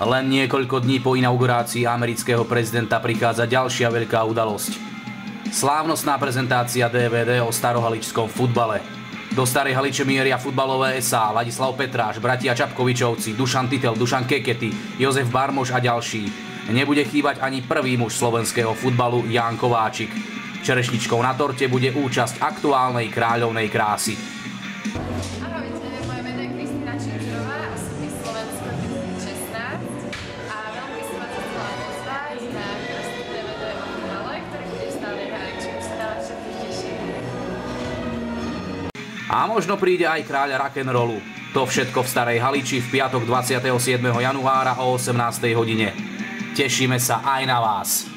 Len niekoľko dní po inaugurácii amerického prezidenta prichádza ďalšia veľká udalosť. Slávnostná prezentácia DVD o starohaličskom futbale. Do Starej Haliče mieria futbalové SA, Ladislav Petráš, bratia Čapkovičovci, Dušan Titel, Dušan Kekety, Jozef Barmoš a ďalší. Nebude chýbať ani prvý muž slovenského futbalu Ján Kováčik. Čerešničkou na torte bude účasť aktuálnej kráľovnej krásy. Ahojte, moje meno je Kristina Činčurová, osobný Slovensko 2016 a veľmi by som vás chcela pozvať na krásne DVD o futbale, ktorý bude v Starej Haliči. Už sa na vás všetkých teším. A možno príde aj kráľ rock'n'rollu. To všetko v Starej Haliči v piatok 27. januára o 18. hodine. Tešíme sa aj na vás.